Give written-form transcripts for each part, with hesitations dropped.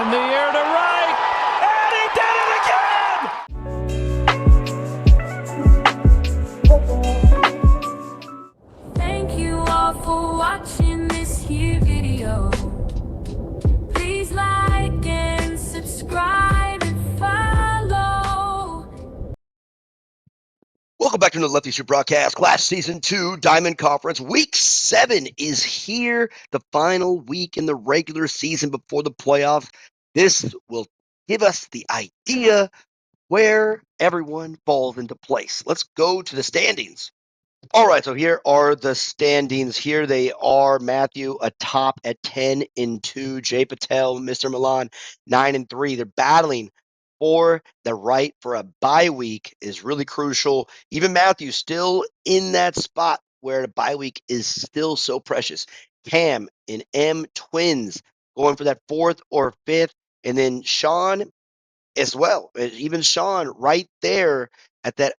In the air to right, and he did it again! Thank you all for watching this here video. Please like and subscribe and follow. Welcome back to the Lefty Shoot broadcast. Clash Season 2 Diamond Conference. Week 7 is here. The final week in the regular season before the playoffs. This will give us the idea where everyone falls into place. Let's go to the standings. All right, so here are the standings. Here they are. Matthew atop at 10-2. JayPatel, MrMilan 9-3. They're battling for the right for a bye week is really crucial. Even Matthew still in that spot where the bye week is still so precious. Cam and Mtwins going for that 4th or 5th. And then Shawn as well. Even Shawn right there at that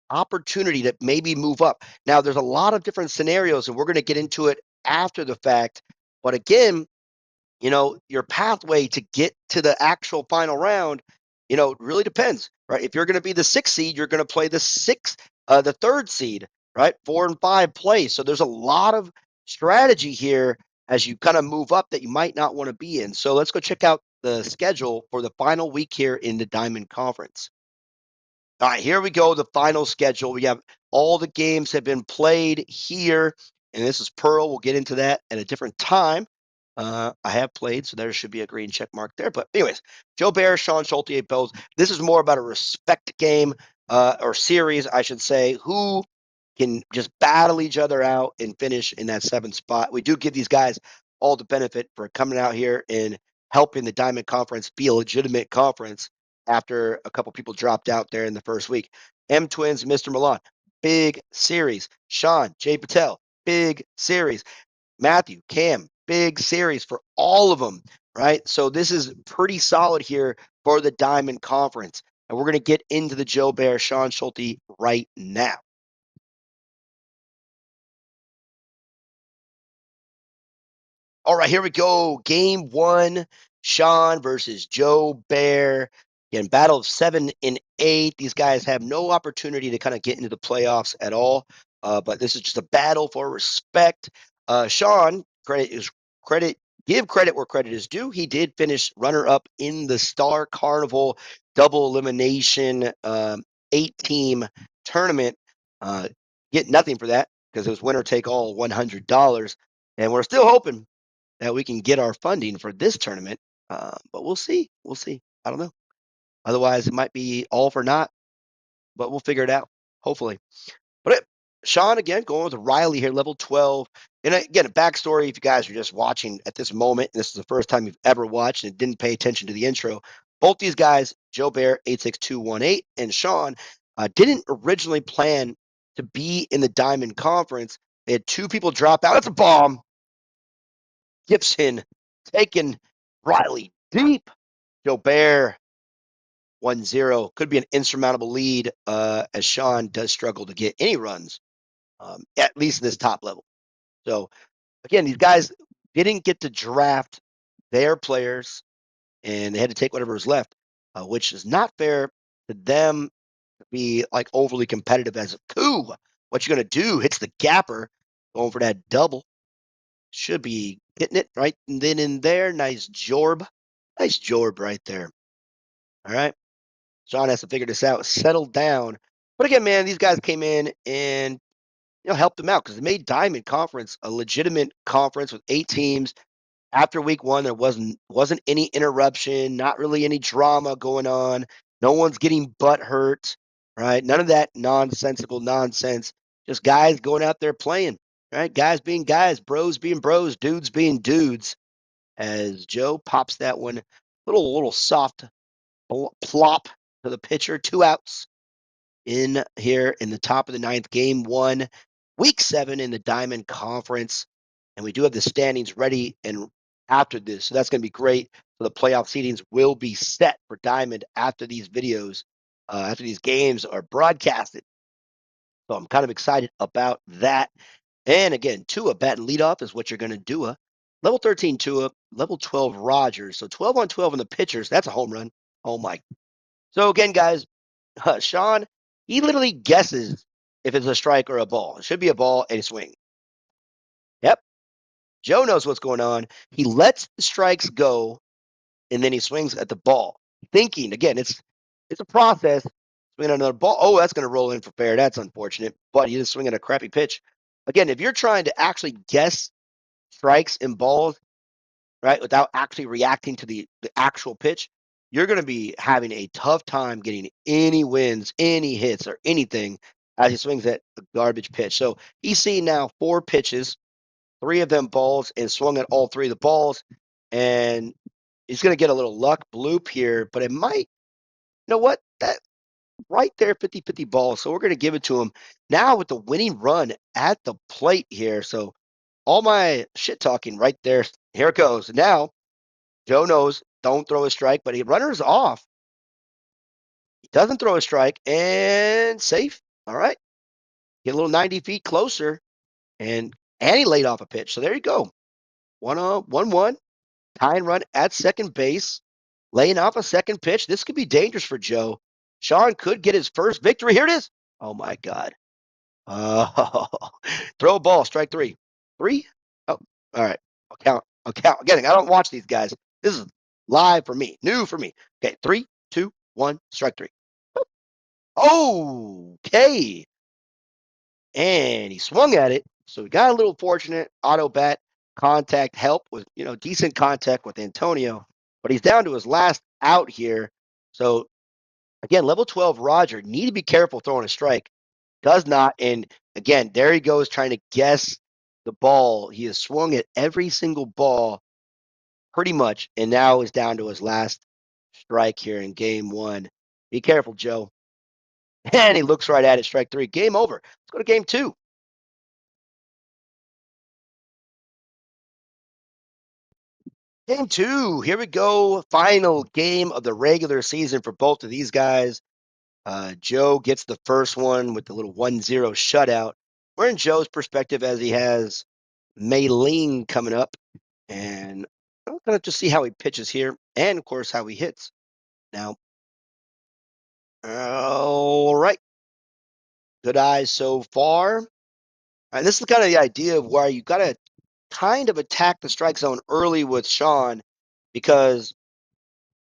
opportunity to maybe move up. Now, there's a lot of different scenarios, and we're going to get into it after the fact. But again, your pathway to get to the actual final round, really depends, right? If you're going to be the 6th seed, you're going to play the 3rd seed, right? 4 and 5 play. So there's a lot of strategy here as you kind of move up that you might not want to be in. So let's go check out the schedule for the final week here in the Diamond Conference. All right, here we go. The final schedule. We have all the games have been played here, and this is Pearl. We'll get into that at a different time. I have played, so there should be a green check mark there. But anyways, Joe Bear, Shawn, Schulte, 8 Bells. This is more about a respect game or series, I should say. Who can just battle each other out and finish in that 7th spot? We do give these guys all the benefit for coming out here and helping the Diamond Conference be a legitimate conference after a couple people dropped out there in the first week. Mtwins, MrMilan, big series. Shawn, JayPatel, big series. Matthew, Cam, big series for all of them, right? So this is pretty solid here for the Diamond Conference. And we're going to get into the Joe Bear, Shawn, Schulte right now. All right, here we go. Game 1, Shawn versus Joe Bear. Again, battle of 7 and 8. These guys have no opportunity to kind of get into the playoffs at all. But this is just a battle for respect. Shawn, give credit where credit is due. He did finish runner-up in the Star Carnival double elimination 8-team tournament. Get nothing for that because it was winner take all $100. And we're still hoping that we can get our funding for this tournament. But we'll see. We'll see. I don't know. Otherwise, it might be all for naught, but we'll figure it out, hopefully. But Shawn, again, going with Riley here, level 12. And again, a backstory, if you guys are just watching at this moment, and this is the first time you've ever watched and didn't pay attention to the intro, both these guys, Joe Bear, 86218, and Shawn, didn't originally plan to be in the Diamond Conference. They had 2 people drop out. That's a bomb. Gibson taking Riley deep. Joe Bear 1-0. Could be an insurmountable lead as Shawn does struggle to get any runs, at least in this top level. So, again, these guys didn't get to draft their players, and they had to take whatever was left, which is not fair to them to be like overly competitive as a coup. What you're going to do, hits the gapper, going for that double. Should be hitting it right and then in there. Nice jorb. Nice jorb right there. All right. Shawn has to figure this out, settle down. But again, man, these guys came in and helped them out because they made Diamond Conference a legitimate conference with 8 teams. After week 1, there wasn't any interruption, not really any drama going on. No one's getting butt hurt, right? None of that nonsensical nonsense. Just guys going out there playing, right? Guys being guys, bros being bros, dudes being dudes. As Joe pops that one, little soft plop to the pitcher, 2 outs in here in the top of the 9th, game 1, week 7 in the Diamond Conference. And we do have the standings ready and after this. So that's going to be great. So the playoff seedings will be set for Diamond after these videos, after these games are broadcasted. So I'm kind of excited about that. And again, Tua batting leadoff is what you're going to do. Level 13 Tua, level 12 Rogers. So 12 on 12 in the pitchers. That's a home run. Oh my. So again, guys, Shawn, he literally guesses if it's a strike or a ball. It should be a ball and a swing. Yep. Joe knows what's going on. He lets the strikes go and then he swings at the ball. Thinking, again, it's a process. Swinging another ball. Oh, that's going to roll in for fair. That's unfortunate. But he just swinging a crappy pitch. Again, if you're trying to actually guess strikes and balls, right, without actually reacting to the actual pitch, you're going to be having a tough time getting any wins, any hits, or anything as he swings at a garbage pitch. So he's seen now 4 pitches, 3 of them balls, and swung at all 3 of the balls. And he's going to get a little luck bloop here, but it might, you know what? That right there, 50-50 ball. So we're going to give it to him now with the winning run at the plate here. So all my shit talking right there. Here it goes. Now Joe knows don't throw a strike, but he runners off. He doesn't throw a strike and safe. All right. Get a little 90 feet closer and he laid off a pitch. So there you go. 1-1, tying run at second base, laying off a second pitch. This could be dangerous for Joe. Shawn could get his first victory. Here it is. Oh my God. Oh, throw a ball, strike 3. 3? Oh, all right. I'll count. I'll count. Again, I don't watch these guys. This is live for me, new for me. Okay, 3, 2, 1, strike 3. Oh, okay. And he swung at it. So we got a little fortunate. Auto bat contact help with, decent contact with Antonio, but he's down to his last out here. So again, level 12 Roger, need to be careful throwing a strike. Does not. And again, there he goes trying to guess the ball. He has swung at every single ball pretty much, and now is down to his last strike here in game 1. Be careful, Joe. And he looks right at it, strike 3. Game over. Let's go to game 2. Game 2. Here we go. Final game of the regular season for both of these guys. Joe gets the first one with the little 1-0 shutout. We're in Joe's perspective as he has Milan coming up. And I'm going to just see how he pitches here and, of course, how he hits. Now, all right. Good eyes so far. And this is kind of the idea of where you got to kind of attack the strike zone early with Shawn because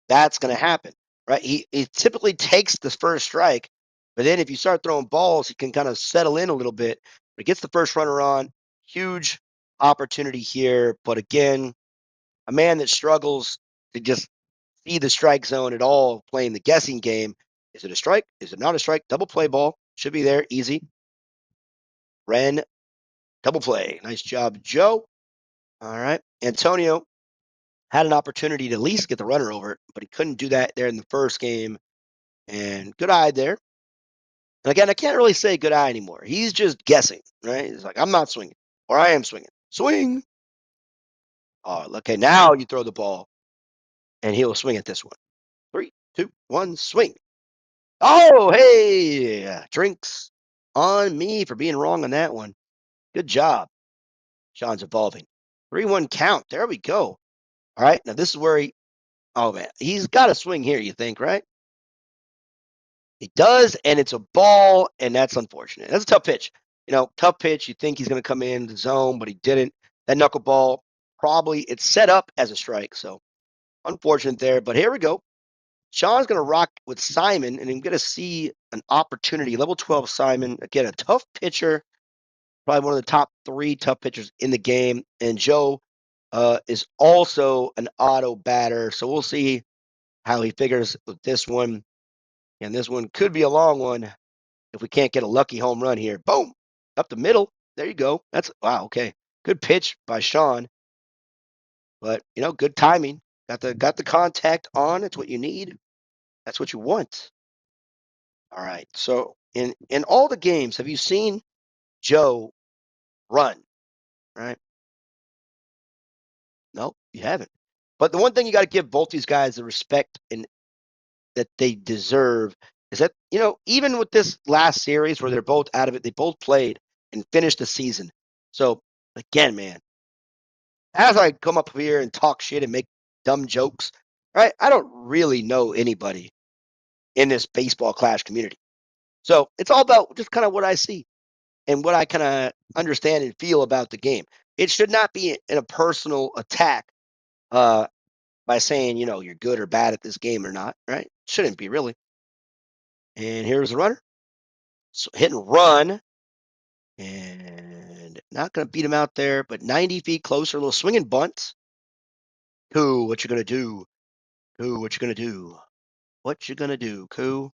that's going to happen, right? He typically takes the first strike, but then if you start throwing balls, he can kind of settle in a little bit. But he gets the first runner on. Huge opportunity here. But again, a man that struggles to just see the strike zone at all playing the guessing game. Is it a strike? Is it not a strike? Double play ball. Should be there. Easy. Ren, double play. Nice job, Joe. All right. Antonio had an opportunity to at least get the runner over, but he couldn't do that there in the first game. And good eye there. And again, I can't really say good eye anymore. He's just guessing, right? He's like, I'm not swinging, or I am swinging. Swing. Oh, okay. Now you throw the ball, and he'll swing at this one. 3, 2, 1, swing. Oh, hey, drinks on me for being wrong on that one. Good job. Shawn's evolving. 3-1 count. There we go. All right. Now this is where oh man, he's got a swing here, you think, right? He does, and it's a ball, and that's unfortunate. That's a tough pitch. Tough pitch. You think he's going to come in the zone, but he didn't. That knuckleball, probably, it's set up as a strike, so unfortunate there. But here we go. Shawn's going to rock with Simon, and I'm going to see an opportunity. Level 12 Simon, again, a tough pitcher, probably one of the top 3 tough pitchers in the game. And Joe is also an auto batter, so we'll see how he figures with this one. And this one could be a long one if we can't get a lucky home run here. Boom! Up the middle. There you go. That's wow, okay. Good pitch by Shawn. But good timing. Got the contact on. It's what you need. That's what you want. All right. So in all the games, have you seen Joe run? Right? No, you haven't. But the one thing you got to give both these guys the respect and that they deserve is that, even with this last series where they're both out of it, they both played and finished the season. So, again, man, as I come up here and talk shit and make dumb jokes, right? I don't really know anybody in this baseball clash community. So it's all about just kind of what I see and what I kind of understand and feel about the game. It should not be in a personal attack uh, by saying, you're good or bad at this game or not, right? Shouldn't be really. And here's the runner. So hit and run. And not going to beat him out there, but 90 feet closer, a little swinging bunt. Koo, what you going to do? Koo, what you going to do? What you going to do, Koo?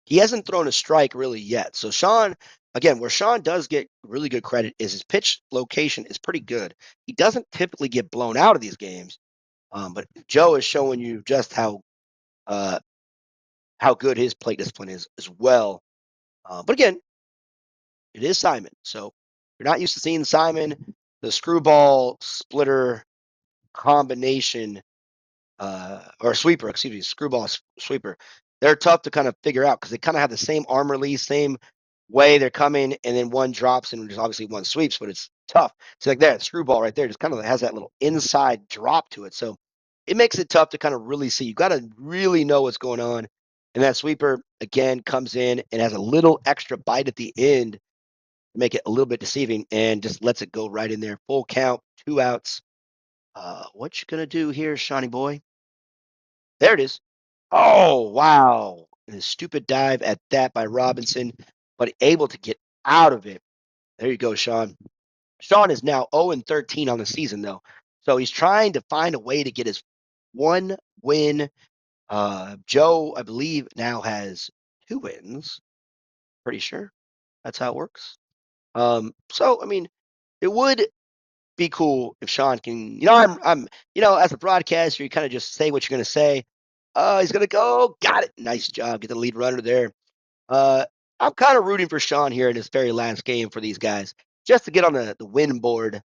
He hasn't thrown a strike really yet. So Shawn, again, where Shawn does get really good credit is his pitch location is pretty good. He doesn't typically get blown out of these games, but Joe is showing you just uh, how good his plate discipline is as well. But again, it is Simon. So if you're not used to seeing Simon, the screwball splitter combination or sweeper, excuse me, screwball sweeper. They're tough to kind of figure out because they kind of have the same arm release, same way they're coming, and then one drops and there's obviously one sweeps, but it's tough. So like that screwball right there just kind of has that little inside drop to it. So it makes it tough to kind of really see. You got to really know what's going on. And that sweeper again comes in and has a little extra bite at the end to make it a little bit deceiving and just lets it go right in there. Full count, 2 outs. What you gonna do here, Shawnee boy? There it is. Oh, wow. And a stupid dive at that by Robinson, but able to get out of it. There you go, Shawn. Shawn is now 0-13 on the season, though. So he's trying to find a way to get his one win. Joe, I believe, now has 2 wins. Pretty sure that's how it works. So I mean, it would be cool if Shawn can, as a broadcaster, you kind of just say what you're going to say. He's going to go. Got it. Nice job. Get the lead runner there. Uh, I'm kind of rooting for Shawn here in this very last game for these guys, just to get on the win board.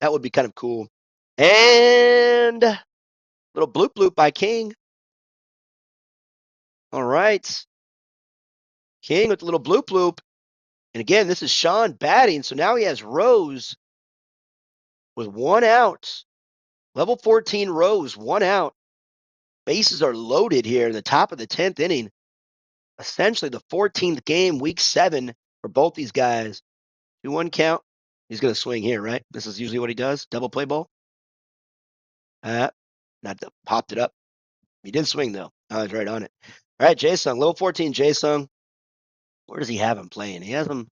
That would be kind of cool. And little bloop bloop by King. All right. King with the little bloop bloop. And again, this is Shawn batting. So now he has Rose with 1 out. Level 14 Rose, 1 out. Bases are loaded here in the top of the 10th inning. Essentially the 14th game, week 7 for both these guys. 2-1 count. He's going to swing here, right? This is usually what he does. Double play ball. Popped it up. He did swing, though. I was right on it. All right, Jae-Sung. Level 14, Jae-Sung. Where does he have him playing? He has him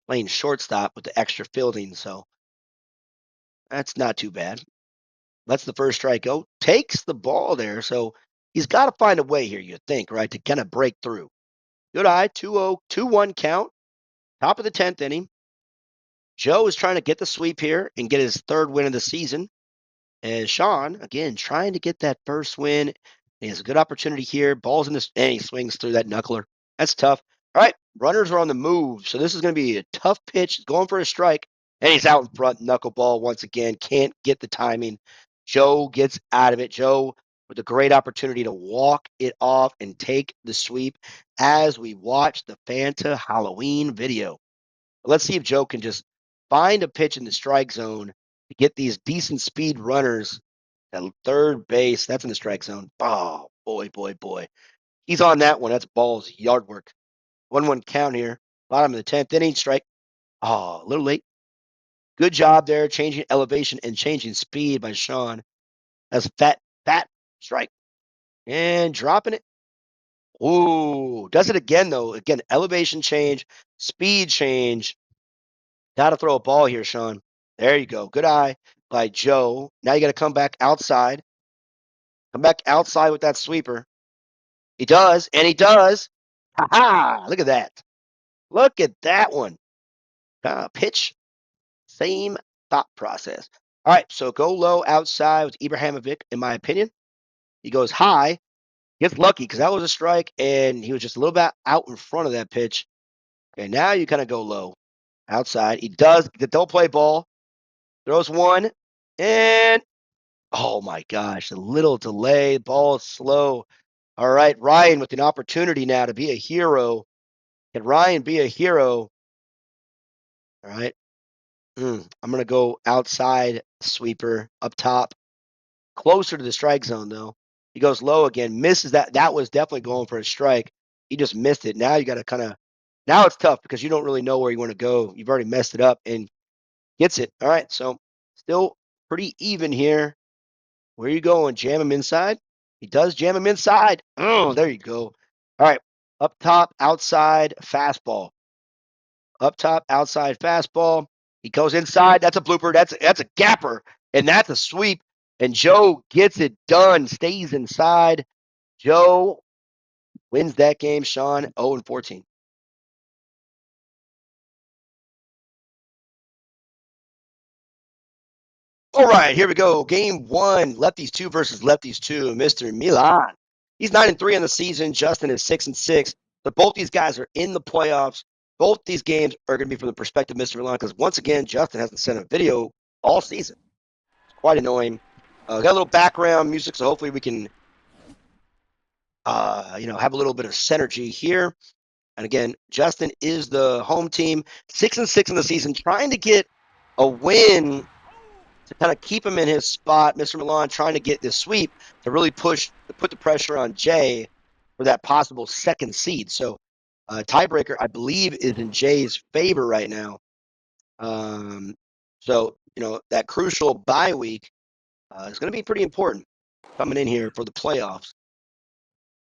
playing shortstop with the extra fielding, so that's not too bad. Lets the first strike go. Takes the ball there, so he's got to find a way here, you think, right, to kind of break through. Good eye, 2-0, 2-1 count. Top of the 10th inning. Joe is trying to get the sweep here and get his 3rd win of the season. And Shawn, again, trying to get that first win. He has a good opportunity here. Ball's in this, and he swings through that knuckler. That's tough. All right, runners are on the move. So this is going to be a tough pitch. He's going for a strike, and he's out in front. Knuckleball once again. Can't get the timing. Joe gets out of it. Joe with a great opportunity to walk it off and take the sweep as we watch the Fanta Halloween video. Let's see if Joe can just find a pitch in the strike zone to get these decent speed runners at third base. That's in the strike zone. Oh, boy, boy, boy. He's on that one. That's balls, yard work. 1-1 count here. Bottom of the 10th inning, strike. Oh, a little late. Good job there, changing elevation and changing speed by Shawn. That's fat strike. And dropping it. Ooh, does it again, though. Again, elevation change, speed change. Got to throw a ball here, Shawn. There you go. Good eye by Joe. Now you got to come back outside. Come back outside with that sweeper. He does, and he does. Ha ha! Look at that. Look at that one. Pitch, same thought process. All right, so go low outside with Ibrahimovic, in my opinion. He goes high. Gets lucky because that was a strike, and he was just a little bit out in front of that pitch. Okay, now you kind of go low outside. He does the double play ball. Throws one, and oh my gosh, a little delay. Ball is slow. All right, Ryan with an opportunity now to be a hero. Can Ryan be a hero? All right. I'm going to go outside sweeper up top, closer to the strike zone, though. He goes low again, misses that. That was definitely going for a strike. He just missed it. Now you got to kind of, now it's tough because you don't really know where you want to go. You've already messed it up and gets it. All right. So still pretty even here. Where are you going? Jam him inside? He does jam him inside. Oh, there you go. All right. Up top, outside, fastball. Up top, outside fastball. He goes inside. That's a blooper. That's a gapper. And that's a sweep. And Joe gets it done. Stays inside. Joe wins that game. Shawn 0-14. All right, here we go. Game one. Lefties two versus lefties two. MrMilan. He's 9-3 on the season. Justin is 6-6. But both these guys are in the playoffs. Both these games are going to be from the perspective of MrMilan because once again, Justin hasn't sent a video all season. Quite annoying. Got a little background music, so hopefully we can, have a little bit of synergy here. And again, Justin is the home team, 6-6 in the season, trying to get a win to kind of keep him in his spot. MrMilan trying to get this sweep to really put the pressure on Jay for that possible second seed. So, tiebreaker, I believe, is in Jay's favor right now. So that crucial bye week is going to be pretty important coming in here for the playoffs.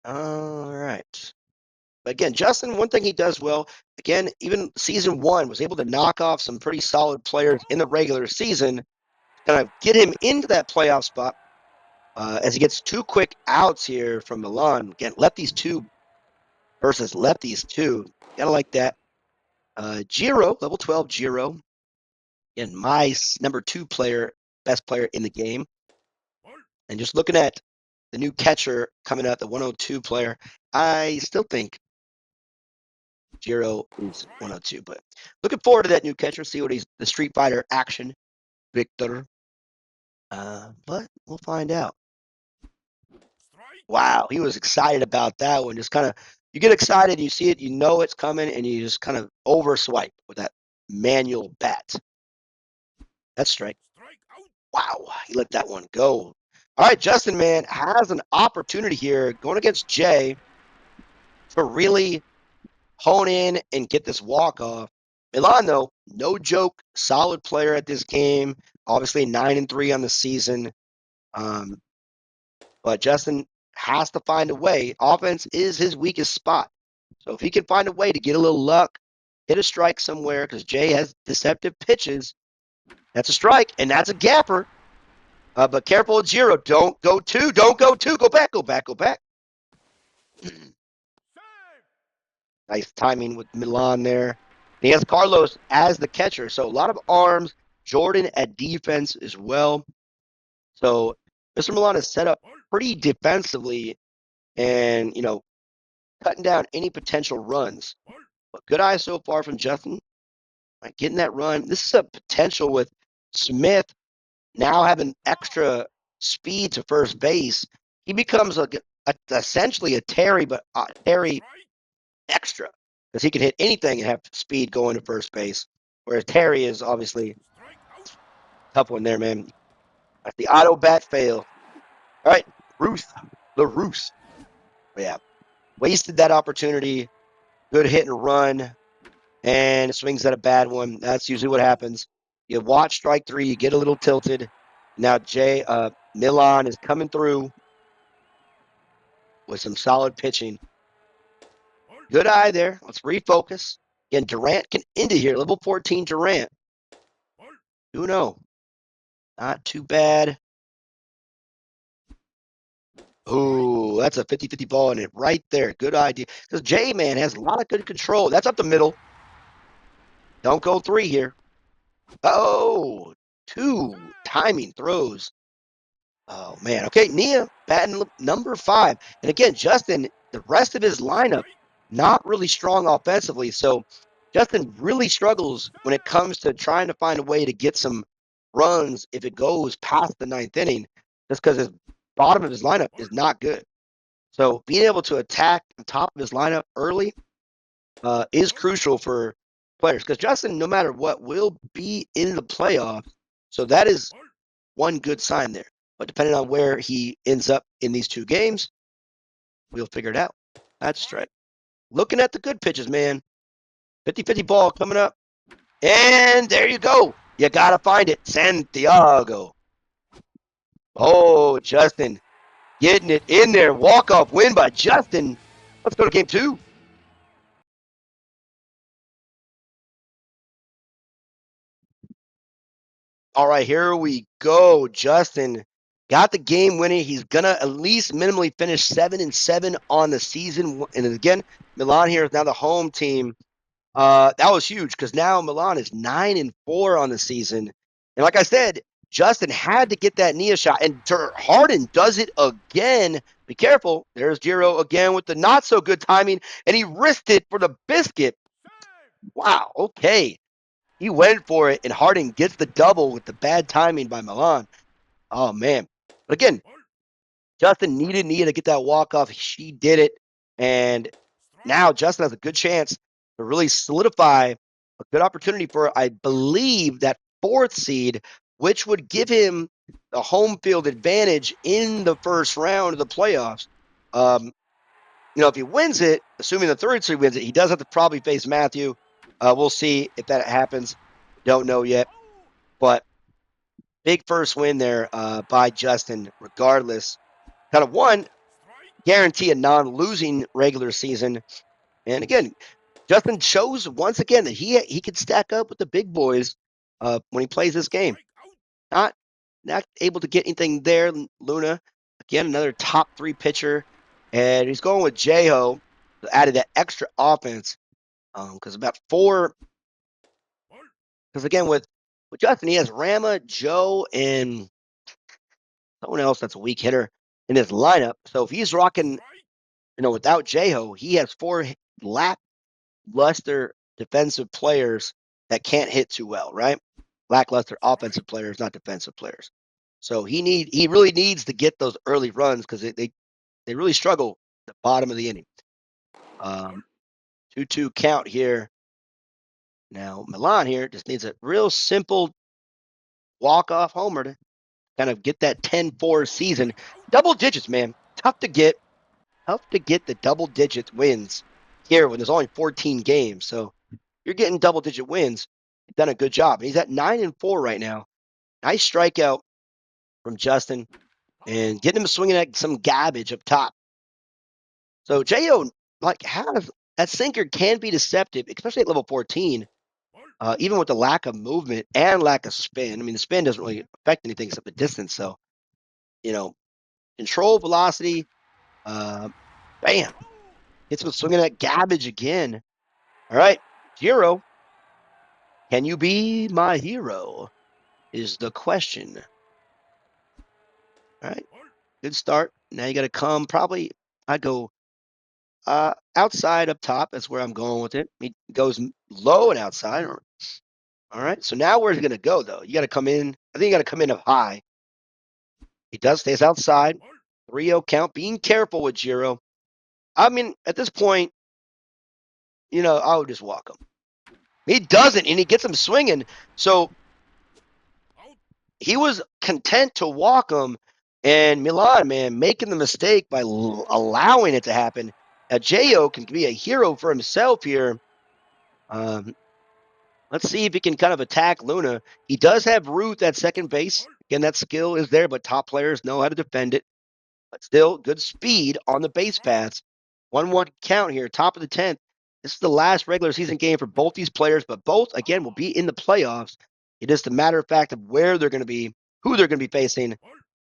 All right. But again, Justin, one thing he does well, again, even season one, was able to knock off some pretty solid players in the regular season, kind of get him into that playoff spot as he gets two quick outs here from Milan. Again, lefties two versus lefties two. Gotta like that. Giro, level 12 Giro. Again, my number two player, best player in the game. And just looking at the new catcher coming out, the 102 player, I still think Giro is 102. But looking forward to that new catcher, see what he's the Street Fighter action, Victor. But we'll find out. Wow, he was excited about that one. Just kind of, you get excited, you see it, you know it's coming, and you just kind of over swipe with that manual bat. That's strike. Wow, he let that one go. All right, Justin, man, has an opportunity here going against Jay to really hone in and get this walk off. Milan, though, no joke, solid player at this game. Obviously, 9-3 on the season. But Justin has to find a way. Offense is his weakest spot. So if he can find a way to get a little luck, hit a strike somewhere, because Jay has deceptive pitches, that's a strike, and that's a gapper. But careful with Giro. Don't go two. Don't go two. Go back, go back, go back. Nice timing with Milan there. He has Carlos as the catcher, so a lot of arms. Jordan at defense as well. So MrMilan is set up pretty defensively and, cutting down any potential runs. But good eye so far from Justin. Getting that run. This is a potential with Smith now having extra speed to first base. He becomes essentially a Terry, but Terry extra, because he can hit anything and have speed going to first base. Whereas Terry is obviously tough one there, man. That's the auto bat fail. All right, LaRusse. Yeah, wasted that opportunity. Good hit and run, and swings at a bad one. That's usually what happens. You watch strike three, you get a little tilted. Now Milan is coming through with some solid pitching. Good eye there. Let's refocus. Again, Durant can into here. Level 14 Durant. Who knows? Not too bad. Ooh, that's a 50-50 ball in it right there. Good idea. Because Jay, man, has a lot of good control. That's up the middle. Don't go three here. Oh, two timing throws. Oh, man. Okay, Nia batting number 5. And again, Justin, the rest of his lineup, not really strong offensively. So Justin really struggles when it comes to trying to find a way to get some runs if it goes past the 9th inning, just because his bottom of his lineup is not good. So being able to attack the top of his lineup early is crucial for players, because Justin, no matter what, will be in the playoffs. So that is one good sign there. But depending on where he ends up in these two games, we'll figure it out. That's straight. Looking at the good pitches, man. 50-50 ball coming up. And there you go. You got to find it. Santiago. Oh, Justin getting it in there. Walk-off win by Justin. Let's go to game 2. All right, here we go. Justin got the game winning. He's going to at least minimally finish 7-7 on the season. And again, Milan here is now the home team. That was huge because now Milan is 9-4 on the season. And like I said, Justin had to get that Nia shot. And Harden does it again. Be careful. There's Giro again with the not so good timing. And he risked it for the biscuit. Wow, okay. He went for it, and Harden gets the double with the bad timing by Milan. Oh, man. But again, Justin needed Nia to get that walk-off. She did it. And now Justin has a good chance to really solidify a good opportunity for, I believe, that 4th seed, which would give him the home field advantage in the first round of the playoffs. If he wins it, assuming the 3rd seed wins it, he does have to probably face Matthew. We'll see if that happens. Don't know yet. But big first win there by Justin, regardless. Kind of one, guarantee a non-losing regular season. And again, Justin shows once again that he can stack up with the big boys when he plays this game. Not able to get anything there. Luna, again, another top 3 pitcher. And he's going with Jeho, added that extra offense. Because about 4. Because again, with Justin, he has Rama, Joe, and someone else that's a weak hitter in his lineup. So if he's rocking, without Jeho, he has 4 lackluster defensive players that can't hit too well, right? Lackluster offensive players, not defensive players. So he really needs to get those early runs because they really struggle at the bottom of the inning. 2-2 count here. Now Milan here just needs a real simple walk-off homer to kind of get that 10-4 season. Double digits, man. Tough to get the double digit wins here when there's only 14 games. So you're getting double digit wins. You've done a good job. And he's at 9-4 right now. Nice strikeout from Justin and getting him swinging at some garbage up top. So Jo, has that sinker can be deceptive, especially at level 14. Even with the lack of movement and lack of spin. I mean, the spin doesn't really affect anything except the distance. So, control, velocity, bam. Hits him swinging at garbage again. All right, Giro. Can you be my hero? Is the question. All right, good start. Now you got to come. Probably I'd go outside up top. That's where I'm going with it. He goes low and outside. All right, so now where's he going to go, though? You got to come in. I think you got to come in up high. He does stays outside. 3-0 count. Being careful with Giro. I mean, at this point, I would just walk him. He doesn't, and he gets him swinging. So he was content to walk him, and Milan, man, making the mistake by allowing it to happen. Now, Jo can be a hero for himself here. Let's see if he can kind of attack Luna. He does have Ruth at second base. Again, that skill is there, but top players know how to defend it. But still, good speed on the base paths. 1-1 count here, top of the 10th. This is the last regular season game for both these players, but both, again, will be in the playoffs. It is the matter of fact of where they're going to be, who they're going to be facing.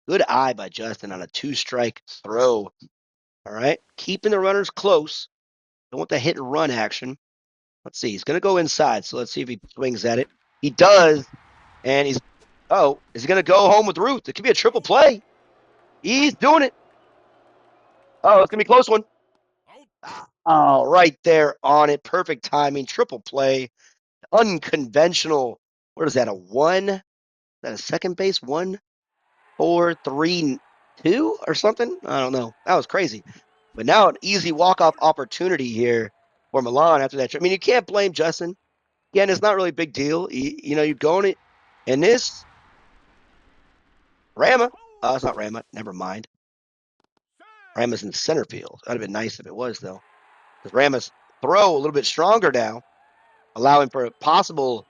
Good eye by Justin on a 2-strike throw. All right, keeping the runners close. Don't want the hit and run action. Let's see. He's going to go inside, so let's see if he swings at it. He does, and is he going to go home with Ruth? It could be a triple play. He's doing it. Oh, it's going to be a close one. Oh, right there on it. Perfect timing. Triple play. Unconventional. What is that, a 1? Is that a second base? 1, 4, 3, 2 or something? I don't know. That was crazy. But now an easy walk-off opportunity here for Milan after that. I mean, you can't blame Justin. Again, it's not really a big deal. You're going in this Rama. It's not Rama. Never mind. Rama's in center field. That'd have been nice if it was, though. Because Rama's throw a little bit stronger now, allowing for a possible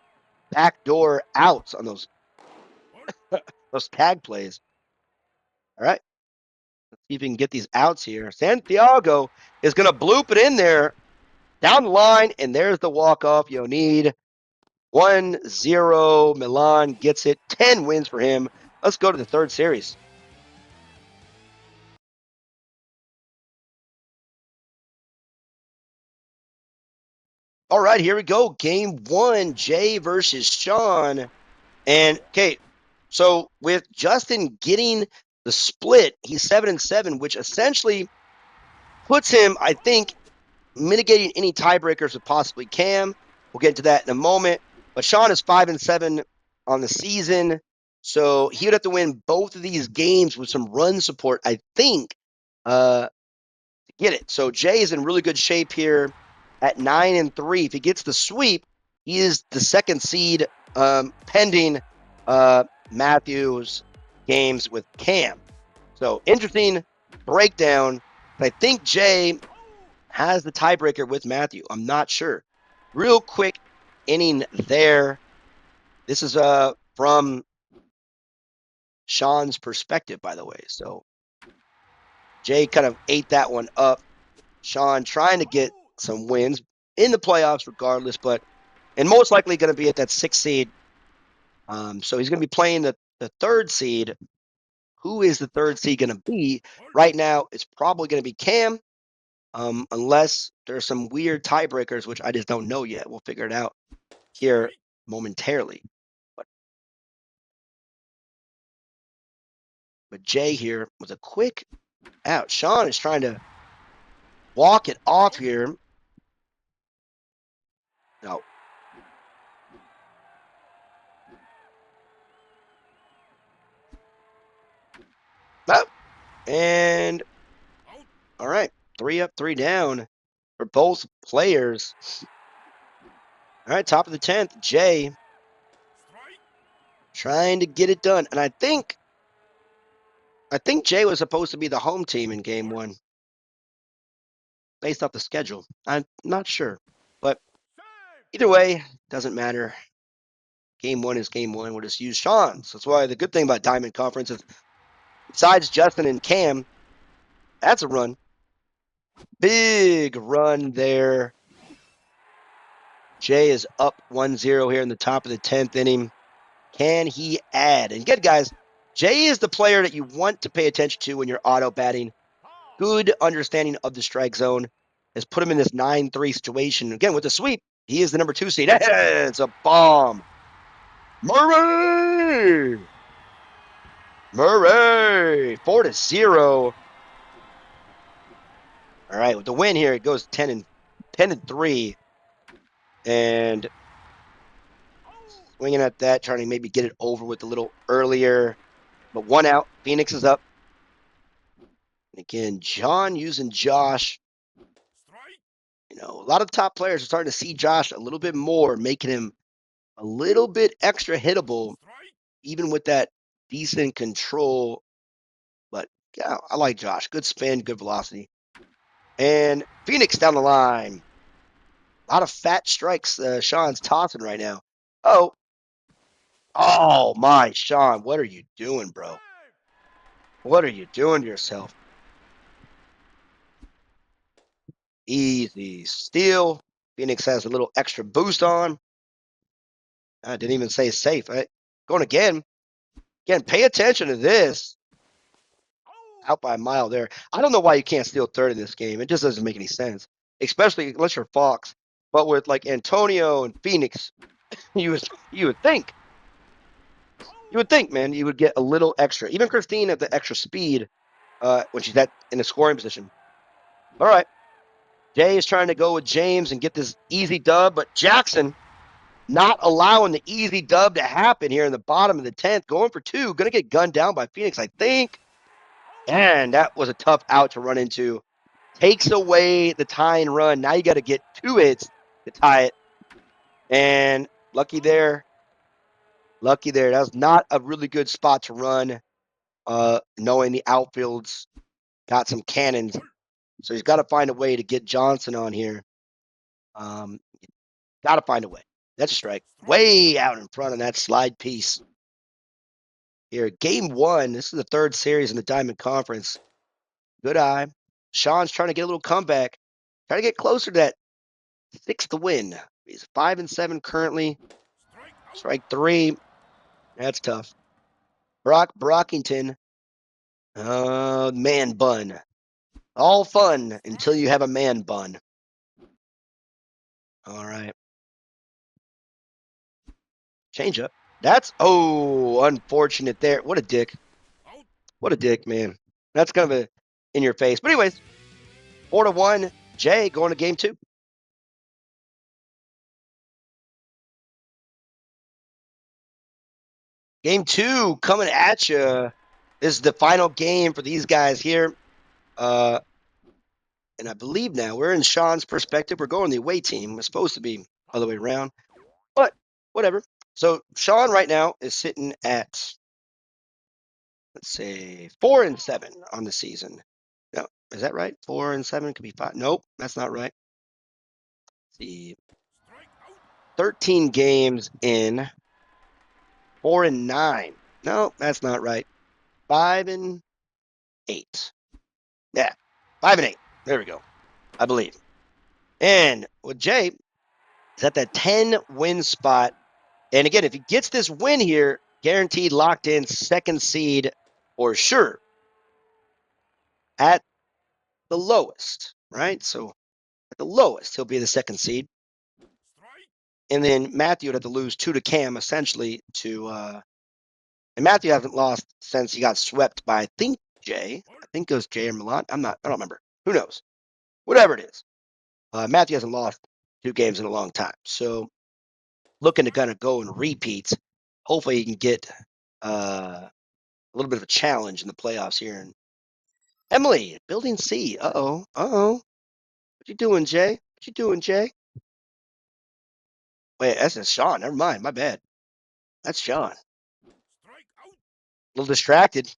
backdoor outs on those tag plays. All right. Let's see if we can get these outs here. Santiago is going to bloop it in there down the line, and there's the walk-off you'll need. 1-0. Milan gets it. 10 wins for him. Let's go to the third series. All right, here we go. Game 1, Jay versus Shawn. And, okay, so with Justin getting the split, he's 7-7, which essentially puts him, I think, mitigating any tiebreakers with possibly Cam. We'll get into that in a moment. But Shawn is 5-7 on the season, so he would have to win both of these games with some run support, I think, to get it. So Jay is in really good shape here at 9-3. If he gets the sweep, he is the second seed, pending Matthews games with Cam. So interesting breakdown. I think Jay has the tiebreaker with Matthew. I'm not sure. Real quick inning there. This is from Shawn's perspective, by the way. So Jay kind of ate that one up. Shawn trying to get some wins in the playoffs regardless, and most likely going to be at that 6th seed. So he's going to be playing the 3rd seed. Who is the 3rd seed going to be? Right now, it's probably going to be Cam, unless there's some weird tiebreakers, which I just don't know yet. We'll figure it out here momentarily. But Jay here was a quick out. Shawn is trying to walk it off here. No. Oh. And all right, 3 up, 3 down for both players. All right, top of the 10th, Jay trying to get it done. And I think Jay was supposed to be the home team in game 1 based off the schedule. I'm not sure. But either way, doesn't matter. Game 1 is game 1. We'll just use Shawn. So that's why the good thing about Diamond Conference is besides Justin and Cam, that's a run. Big run there. Jay is up 1-0 here in the top of the 10th inning. Can he add? And again, guys, Jay is the player that you want to pay attention to when you're auto batting. Good understanding of the strike zone has put him in this 9-3 situation. Again, with the sweep, he is the number 2 seed. It's a bomb. Murray! 4-0. All right, with the win here, it goes 10-3. And swinging at that, trying to maybe get it over with a little earlier. But 1 out. Phoenix is up. Again, John using Josh. A lot of top players are starting to see Josh a little bit more, making him a little bit extra hittable, even with that decent control. But yeah, I like Josh. Good spin, good velocity. And Phoenix down the line. A lot of fat strikes Shawn's tossing right now. Oh my, Shawn, what are you doing, bro? What are you doing to yourself? Easy steal. Phoenix has a little extra boost on. I didn't even say safe. Going again. Again, pay attention to this. Out by a mile there. I don't know why you can't steal 3rd in this game. It just doesn't make any sense, especially unless you're Fox. But with like Antonio and Phoenix, you would think, man, you would get a little extra. Even Christine at the extra speed when she's in a scoring position. All right. Jay is trying to go with James and get this easy dub, but Jackson not allowing the easy dub to happen here in the bottom of the 10th. Going for 2. Going to get gunned down by Phoenix, I think. And that was a tough out to run into. Takes away the tying run. Now you got to get 2 hits to tie it. And lucky there. Lucky there. That was not a really good spot to run, knowing the outfield's got some cannons. So he's got to find a way to get Johnson on here. Got to find a way. That's a strike. Way out in front of that slide piece. Here, game one. This is the third series in the Diamond Conference. Good eye. Shawn's trying to get a little comeback. Trying to get closer to that sixth win. He's 5-7 currently. Strike three. That's tough. Brockington. Man bun. All fun until you have a man bun. All right. Change up. That's, unfortunate there. What a dick. What a dick, man. That's kind of a in your face. But anyways, 4-1. Jay going to game two. Game two coming at you. This is the final game for these guys here. And I believe now we're in Shawn's perspective. We're going the away team. We're supposed to be all the way around. But whatever. So Shawn right now is sitting at, let's say, 4-7 on the season. No, is that right? 4-7 could be 5. Nope, that's not right. Let's see, 13 games in, 4-9. No, that's not right. 5-8. Yeah, 5-8. There we go. I believe. And with Jay, is at that 10-win spot. And again, if he gets this win here, guaranteed locked in second seed for sure. At the lowest, right? So at the lowest, he'll be the second seed. And then Matthew would have to lose 2 to Cam, essentially, to and Matthew hasn't lost since he got swept by, I think, Jay. I think it was Jay or Milan. I don't remember. Who knows? Whatever it is. Matthew hasn't lost 2 games in a long time. So looking to kind of go and repeat. Hopefully he can get a little bit of a challenge in the playoffs here. And Emily, building C. Uh-oh. What you doing, Jay? What you doing, Jay? Wait, that's Shawn. Never mind. My bad. That's Shawn. A little distracted.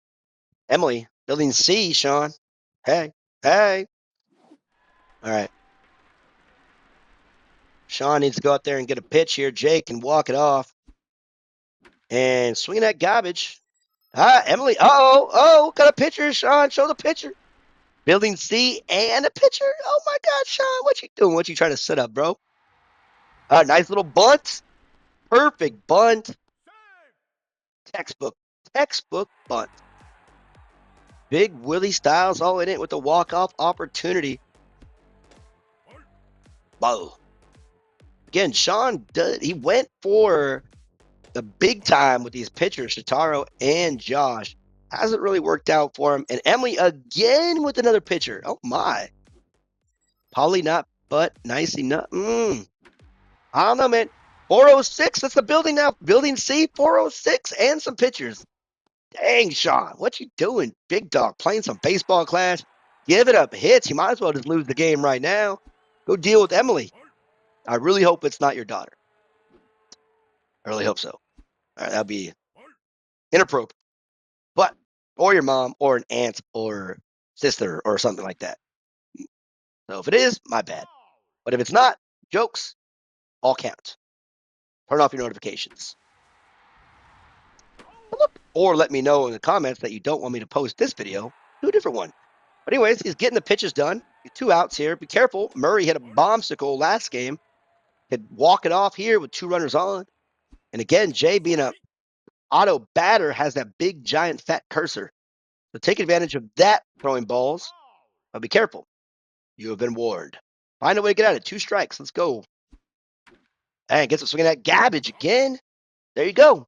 Emily, building C, Shawn. Hey. All right. Shawn needs to go out there and get a pitch here. Jay can walk it off. And swing that garbage. Emily. Got a pitcher, Shawn. Show the pitcher. Building C and a pitcher. Oh my God, Shawn. What you doing? What you trying to set up, bro? Nice little bunt. Perfect bunt. Textbook bunt. Big Willie Styles all in it with the walk-off opportunity. Whoa. Again, Shawn, he went for the big time with these pitchers, Shitaro and Josh. Hasn't really worked out for him. And Emily again with another pitcher. Oh, my. Polly not, but nicey not. I don't know, man. 406, that's the building now. Building C, 406, and some pitchers. Dang, Shawn, what you doing? Big dog, playing some baseball class. Give it up hits. You might as well just lose the game right now. Go deal with Emily. I really hope it's not your daughter. I really hope so. All right, that'd be inappropriate. But, or your mom, or an aunt, or sister, or something like that. So if it is, my bad. But if it's not, jokes all count. Turn off your notifications. Or let me know in the comments that you don't want me to post this video. Do a different one. But anyways, he's getting the pitches done. 2 outs here. Be careful. Murray hit a bombsicle last game. Could walk it off here with 2 runners on. And again, Jay being a auto batter has that big, giant, fat cursor. So take advantage of that throwing balls. But be careful. You have been warned. Find a way to get out of it. 2 strikes. Let's go. And gets him swinging that garbage again. There you go.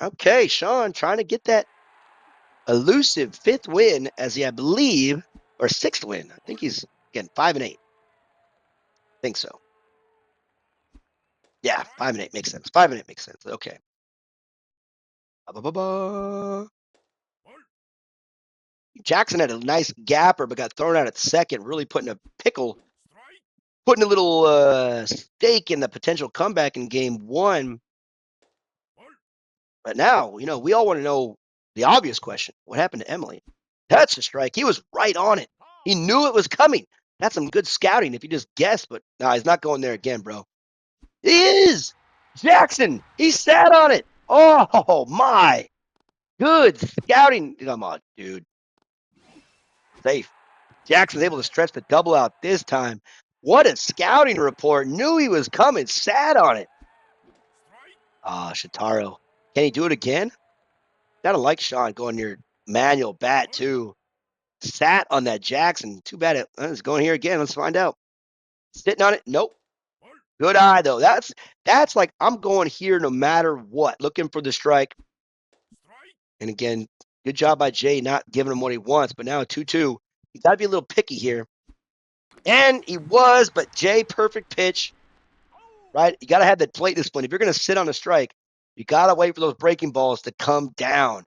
Okay, Shawn trying to get that elusive 5th win as he, I believe, or 6th win. I think he's, again, 5-8. I think so. Yeah, 5-8 makes sense. 5-8 makes sense. Okay. Jackson had a nice gapper, but got thrown out at second, really putting a pickle putting a little stake in the potential comeback in game one. But now, we all want to know the obvious question. What happened to Emily? That's a strike. He was right on it. He knew it was coming. That's some good scouting if you just guessed, but nah, he's not going there again, bro. He is! Jackson! He sat on it! Oh, my! Good scouting. Come on, dude. Safe. Jackson's able to stretch the double out this time. What a scouting report. Knew he was coming. Sat on it. Ah, Shitaro. Can he do it again? Gotta like Shawn going your manual bat, too. Sat on that Jackson. Too bad it's going here again. Let's find out. Sitting on it? Nope. Good eye, though. That's like I'm going here no matter what. Looking for the strike. And again, good job by Jay not giving him what he wants. But now a 2-2. You got to be a little picky here. And he was, but Jay, perfect pitch. Right? You got to have that plate discipline. If you're going to sit on a strike, you got to wait for those breaking balls to come down.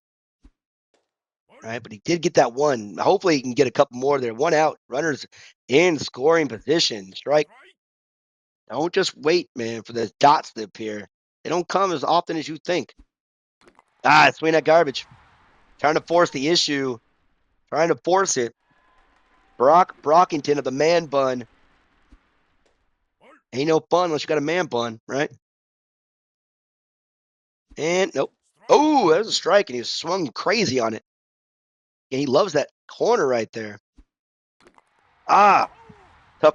Right? But he did get that one. Hopefully he can get a couple more there. One out. Runners in scoring position. Strike. Don't just wait, man, for the dots to appear. They don't come as often as you think. Swing that garbage. Trying to force the issue. Trying to force it. Brockington of the man bun. Ain't no fun unless you got a man bun, right? And nope. Oh, that was a strike, and he swung crazy on it. And he loves that corner right there. Tough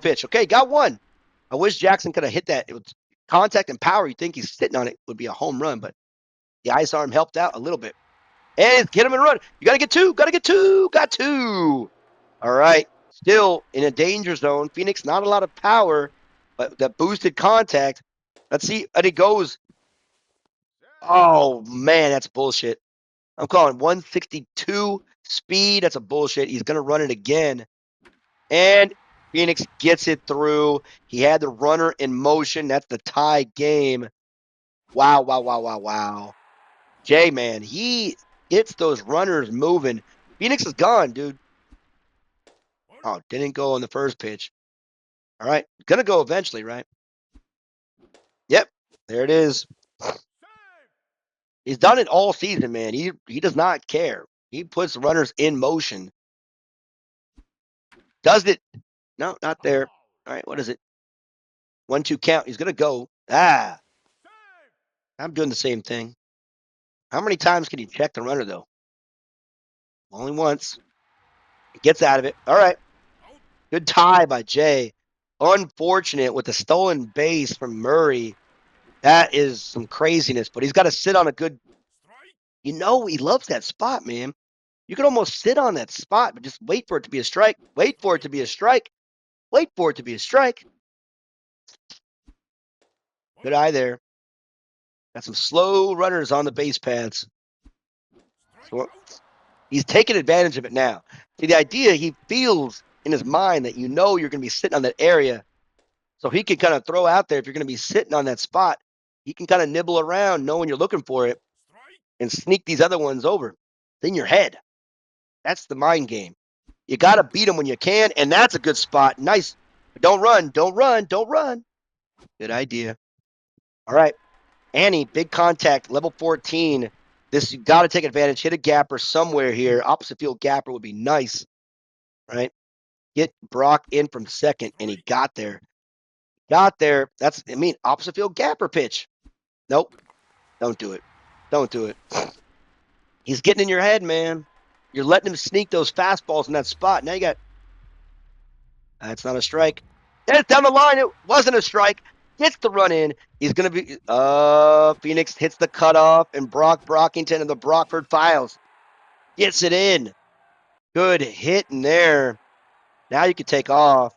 pitch. Okay, got one. I wish Jackson could have hit that. It was contact and power. You think he's sitting on it would be a home run, but the ice arm helped out a little bit. And get him and run. You got to get two. Got to get two. Got two. All right. Still in a danger zone. Phoenix, not a lot of power, but that boosted contact. Let's see. And he goes. Oh, man, that's bullshit. I'm calling 162 speed. That's a bullshit. He's going to run it again. And Phoenix gets it through. He had the runner in motion. That's the tie game. Wow, wow, wow, wow, wow. Jay, man, he gets those runners moving. Phoenix is gone, dude. Oh, didn't go on the first pitch. All right. Gonna go eventually, right? Yep. There it is. He's done it all season, man. He does not care. He puts runners in motion. Does it? No, not there. All right, what is it? 1-2 count. He's gonna go. I'm doing the same thing. How many times can you check the runner, though? Only once. He gets out of it. All right. Good tie by Jay. Unfortunate with the stolen base from Murray. That is some craziness, but he's got to sit on a good. He loves that spot, man. You can almost sit on that spot, but just wait for it to be a strike. Wait for it to be a strike. Wait for it to be a strike. Good eye there. Got some slow runners on the base paths. So he's taking advantage of it now. See, the idea, he feels in his mind that you're going to be sitting on that area. So he can kind of throw out there if you're going to be sitting on that spot. He can kind of nibble around knowing you're looking for it and sneak these other ones over. It's in your head. That's the mind game. You got to beat them when you can, and that's a good spot. Nice. Don't run. Don't run. Don't run. Good idea. All right. Annie, big contact, level 14. This, you got to take advantage. Hit a gapper somewhere here. Opposite field gapper would be nice, right? Get Brock in from second, and he got there. Got there. Opposite field gapper pitch. Nope. Don't do it. Don't do it. He's getting in your head, man. You're letting him sneak those fastballs in that spot. Now you got. That's not a strike. That's down the line. It wasn't a strike. Gets the run in. He's going to be. Phoenix hits the cutoff, and Brockington and the Brockford Files gets it in. Good hit in there. Now you can take off.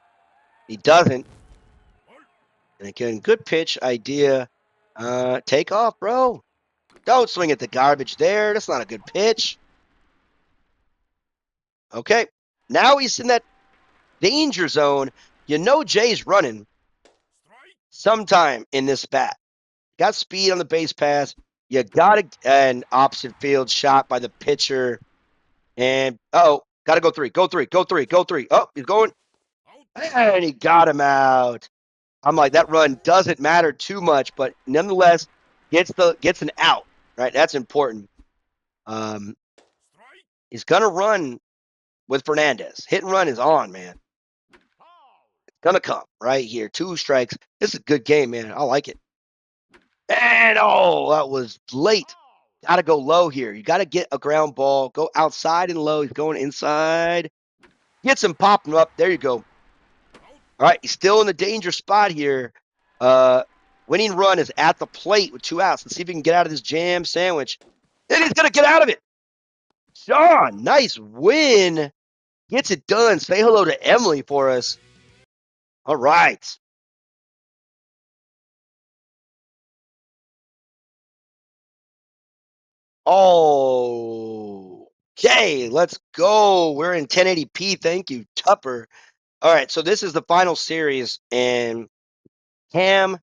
He doesn't. And again, good pitch idea. Take off, bro. Don't swing at the garbage there. That's not a good pitch. Okay. Now he's in that danger zone. Jay's running sometime in this bat. Got speed on the base pass. You got an opposite field shot by the pitcher. And, got to go three. Go three. Go three. Go three. Oh, he's going. And he got him out. I'm like, that run doesn't matter too much, but nonetheless gets an out, right? That's important. He's gonna run with Fernandez. Hit and run is on, man. It's gonna come right here. 2 strikes. This is a good game, man. I like it. And that was late. Got to go low here. You got to get a ground ball. Go outside and low. He's going inside. Gets him popping up. There you go. All right, he's still in the danger spot here. Winning run is at the plate with 2 outs. Let's see if he can get out of this jam sandwich. And he's gonna get out of it. Shawn, nice win. Gets it done. Say hello to Emily for us. All right. Okay, let's go. We're in 1080p. Thank you, Tupper. All right, so this is the final series, and Cam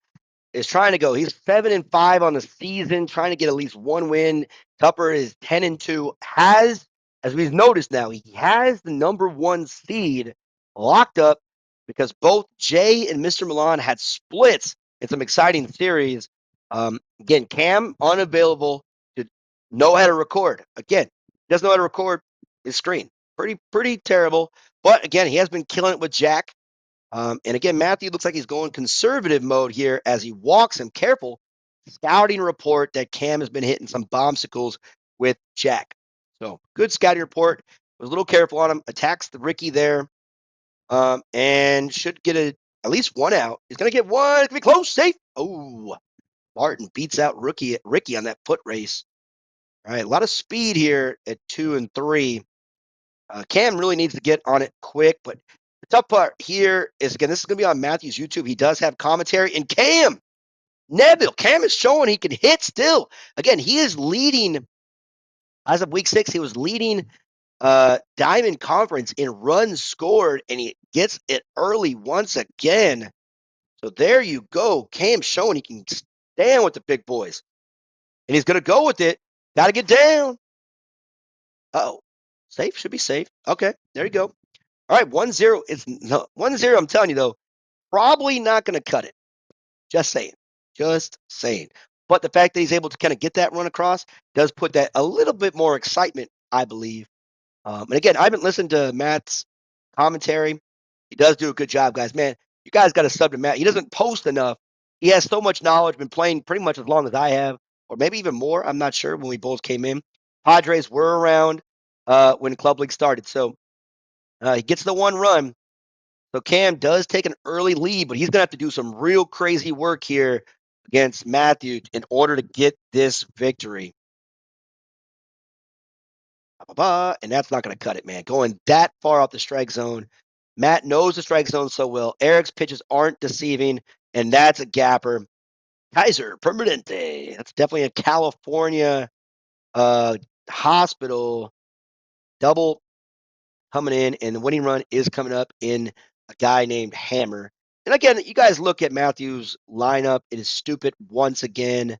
is trying to go. He's 7-5 on the season, trying to get at least 1 win. Tupper is 10-2. As we've noticed now, he has the #1 seed locked up because both Jay and MrMilan had splits in some exciting series. Again, Cam unavailable to know how to record. Again, doesn't know how to record his screen. Pretty terrible. But again, he has been killing it with Jack. And again, Matthew looks like he's going conservative mode here as he walks him. Careful. Scouting report that Cam has been hitting some bombsicles with Jack. So good scouting report. Was a little careful on him. Attacks the Ricky there. And should get at least 1 out. He's gonna get 1. It's gonna be close, safe. Oh, Martin beats out Ricky on that foot race. All right, a lot of speed here at 2 and 3. Cam really needs to get on it quick, but the tough part here is, again, this is going to be on Matthew's YouTube. He does have commentary. And Cam is showing he can hit still. Again, he is leading, as of week 6, he was leading Diamond Conference in runs scored, and he gets it early once again. So there you go. Cam showing he can stand with the big boys. And he's going to go with it. Got to get down. Uh-oh. Safe? Should be safe. Okay, there you go. All right, 1-0. It's 1-0. I'm telling you, though, probably not going to cut it. Just saying. Just saying. But the fact that he's able to kind of get that run across does put that a little bit more excitement, I believe. And again, I haven't listened to Matt's commentary. He does do a good job, guys. Man, you guys got to sub to Matt. He doesn't post enough. He has so much knowledge, been playing pretty much as long as I have, or maybe even more. I'm not sure when we both came in. Padres were around when Club League started. So he gets the 1 run. So Cam does take an early lead, but he's going to have to do some real crazy work here against Matthew in order to get this victory. And that's not going to cut it, man. Going that far out the strike zone. Matt knows the strike zone so well. Eric's pitches aren't deceiving, and that's a gapper. Kaiser Permanente. That's definitely a California hospital double coming in, and the winning run is coming up in a guy named Hammer. And again, you guys look at Matthews' lineup. It is stupid once again.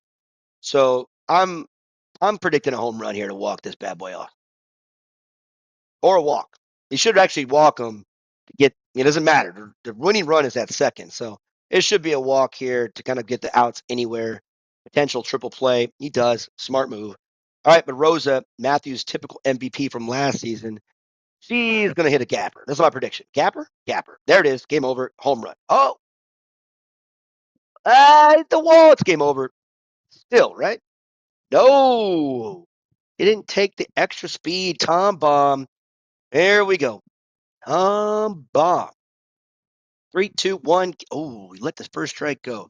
So I'm predicting a home run here to walk this bad boy off. Or a walk. He should actually walk him to get it doesn't matter. The winning run is at second. So it should be a walk here to kind of get the outs anywhere. Potential triple play. He does. Smart move. All right, but Rosa, Matthews' typical MVP from last season, she's going to hit a gapper. That's my prediction. Gapper? Gapper. There it is. Game over. Home run. Oh. The wall. It's game over. Still, right? No. He didn't take the extra speed. Tom bomb. There we go. Tom bomb. 3, 2, 1. Oh, we let the first strike go.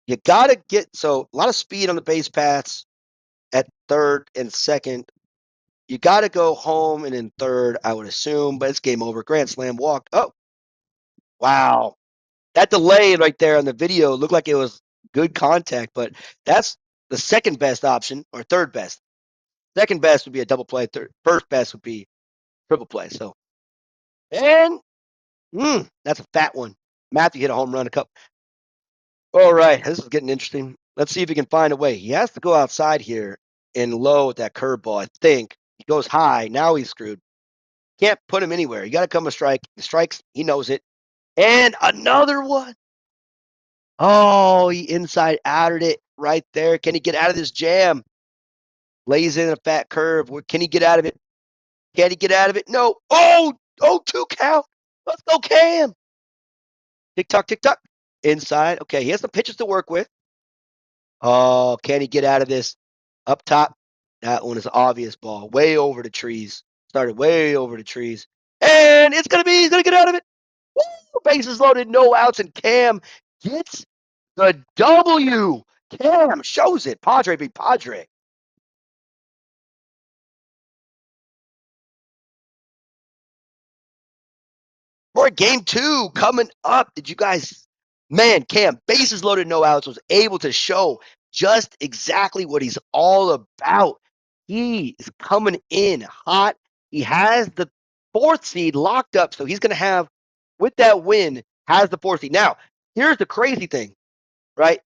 You got to get, so a lot of speed on the base paths at third and second. You got to go home and in third, I would assume, but it's game over. Grand slam walk. Oh, wow. That delay right there on the video looked like it was good contact, but that's the second best option or third best. Second best would be a double play. First best would be triple play. So, and that's a fat one. Matthew hit a home run a couple. All right, this is getting interesting. Let's see if he can find a way. He has to go outside here and low with that curveball. I think he goes high. Now he's screwed. Can't put him anywhere. You got to come a strike. The strikes, he knows it. And another one. Oh, he inside outed it right there. Can he get out of this jam? Lays in a fat curve. Can he get out of it? Can he get out of it? No. Oh, 2 count. Let's go, Cam. Tick tock, tick tock. Inside. Okay, he has some pitches to work with. Oh, can he get out of this? Up top. That one is an obvious ball. Way over the trees. Started way over the trees. And he's going to get out of it. Woo! Bases loaded, no outs, and Cam gets the W. Cam shows it. Padre be Padre. For game 2 coming up. Did you guys, man, Cam, bases loaded, no outs, was able to show just exactly what he's all about. He is coming in hot. He has the 4th seed locked up, so he's going to have, with that win, has the 4th seed. Now, here's the crazy thing, right?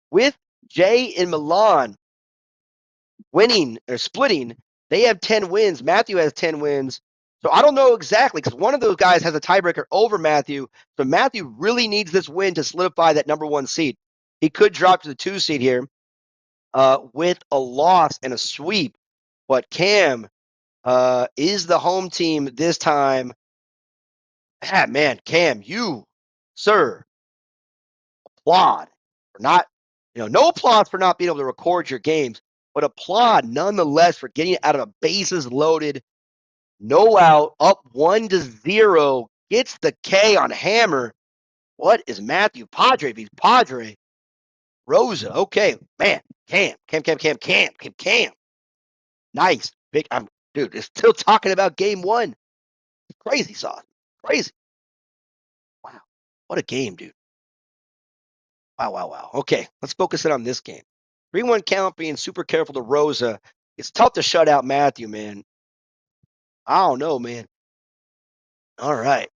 With Jay and Milan winning or splitting, they have 10 wins. Matthew has 10 wins. So I don't know exactly because one of those guys has a tiebreaker over Matthew. So Matthew really needs this win to solidify that number 1 seed. He could drop to the 2 seed here with a loss and a sweep. But Cam is the home team this time. Ah, man, Cam, you, sir, applaud for not, no applause for not being able to record your games, but applaud nonetheless for getting it out of a bases loaded, no out, up 1-0, gets the K on hammer. What is Matthew Padre? He's Padre. Rosa. Okay, man. Cam. Nice. Big. Dude, it's still talking about game 1. Crazy sauce. Crazy. Wow. What a game, dude. Wow. Okay, let's focus in on this game. 3-1 count, being super careful to Rosa. It's tough to shut out Matthew, man. I don't know, man. All right.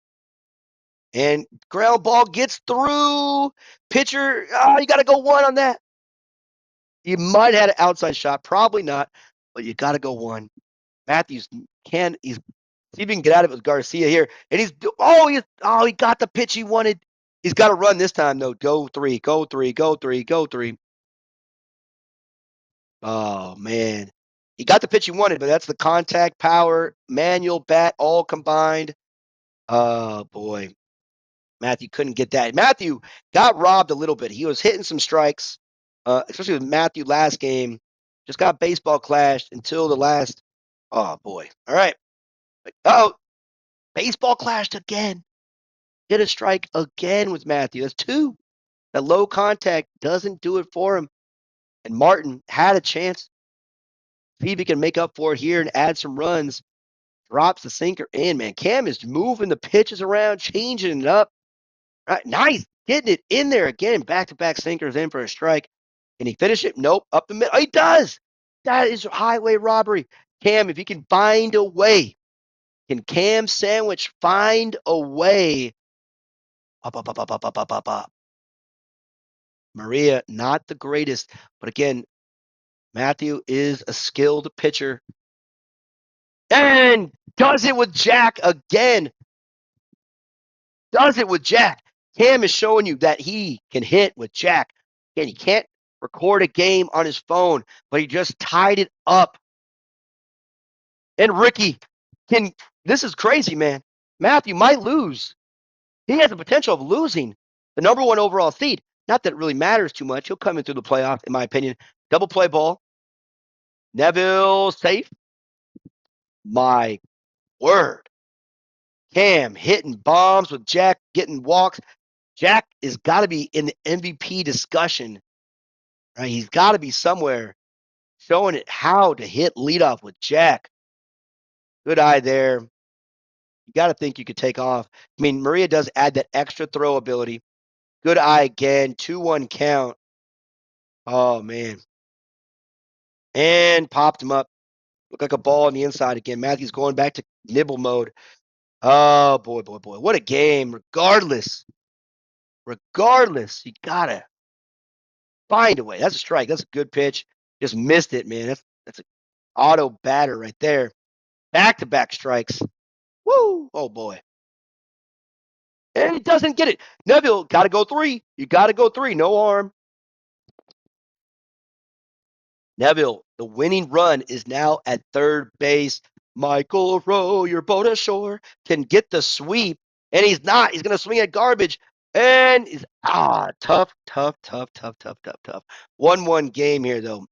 And ground ball gets through. Pitcher, you got to go 1 on that. You might have had an outside shot. Probably not, but you got to go 1. Matthews he's see if he can get out of it with Garcia here. And he got the pitch he wanted. He's got to run this time, though. Go 3. Oh, man. He got the pitch he wanted, but that's the contact, power, manual, bat, all combined. Oh, boy. Matthew couldn't get that. Matthew got robbed a little bit. He was hitting some strikes, especially with Matthew last game. Just got baseball clashed until the last. Oh, boy. All right. Oh, baseball clashed again. Get a strike again with Matthew. That's 2. That low contact doesn't do it for him. And Martin had a chance. See if he can make up for it here and add some runs. Drops the sinker in, man. Cam is moving the pitches around, changing it up. Right, nice. Getting it in there again. Back-to-back sinkers in for a strike. Can he finish it? Nope. Up the middle. Oh, he does. That is highway robbery. Cam, if you can find a way, can Cam Sandwich find a way? Up. Maria, not the greatest. But again, Matthew is a skilled pitcher. And does it with Jack again. Does it with Jack. Cam is showing you that he can hit with Jack. Again, he can't record a game on his phone, but he just tied it up. And Ricky this is crazy, man. Matthew might lose. He has the potential of losing the number 1 overall seed. Not that it really matters too much. He'll come in through the playoff, in my opinion. Double play ball. Neville safe. My word. Cam hitting bombs with Jack, getting walks. Jack has got to be in the MVP discussion. Right? He's got to be somewhere showing it how to hit leadoff with Jack. Good eye there. You got to think you could take off. I mean, Maria does add that extra throw ability. Good eye again. 2-1 count. Oh, man. And popped him up. Looked like a ball on the inside again. Matthews going back to nibble mode. Oh, boy. What a game. Regardless, you got to find a way. That's a strike. That's a good pitch. Just missed it, man. That's an auto batter right there. Back-to-back strikes. Woo! Oh, boy. And he doesn't get it. Neville, got to go 3. You got to go 3. No arm. Neville, the winning run is now at third base. Michael, row your boat ashore, can get the sweep, and he's not. He's going to swing at garbage. And he's, tough, tough, tough, tough, tough, tough, tough. 1-1 game here, though.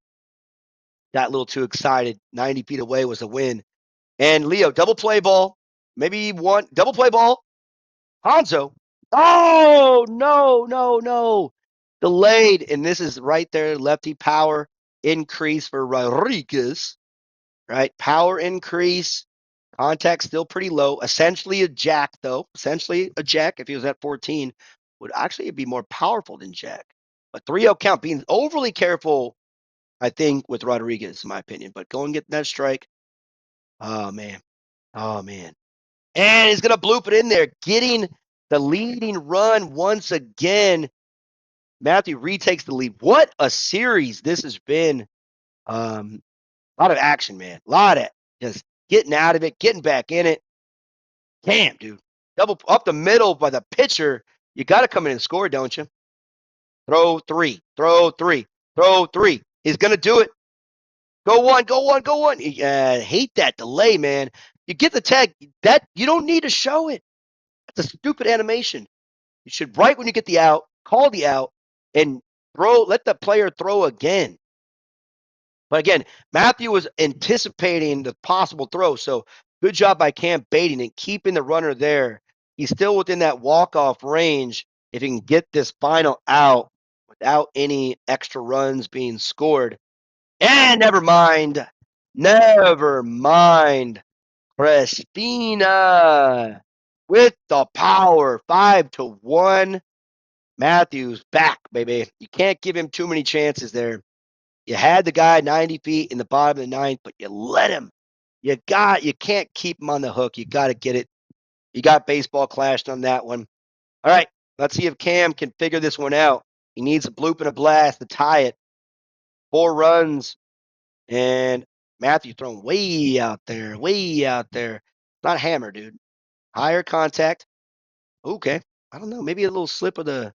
Got a little too excited. 90 feet away was a win. And Leo, double play ball. Maybe one, double play ball. Hanzo. Oh, no, no, no. Delayed. And this is right there. Lefty power increase for Rodriguez. Right? Power increase. Contact still pretty low. Essentially a jack, though. Essentially a jack, if he was at 14, would actually be more powerful than jack. A 3-0 count, being overly careful, I think, with Rodriguez, in my opinion. But go and get that strike. Oh, man. Oh, man. And he's going to bloop it in there, getting the leading run once again. Matthew retakes the lead. What a series this has been. A lot of action, man. A lot of just getting out of it, getting back in it. Damn, dude. Double up the middle by the pitcher. You got to come in and score, don't you? Throw 3. Throw 3. Throw 3. He's going to do it. Go 1. Go 1. Go 1. Hate that delay, man. You get the tag. That you don't need to show it. That's a stupid animation. You should, right when you get the out, call the out, and let the player throw again. But again, Matthew was anticipating the possible throw, so good job by Cam baiting and keeping the runner there. He's still within that walk-off range if he can get this final out without any extra runs being scored. And never mind. Christina with the power, 5-1. Matthews back, baby. You can't give him too many chances there. You had the guy 90 feet in the bottom of the ninth, but you let him. You can't keep him on the hook. You got to get it. You got baseball clashed on that one. All right, let's see if Cam can figure this one out. He needs a bloop and a blast to tie it. 4 runs, and Matthew thrown way out there, way out there. Not hammer, dude. Higher contact. Okay, I don't know. Maybe a little slip of the.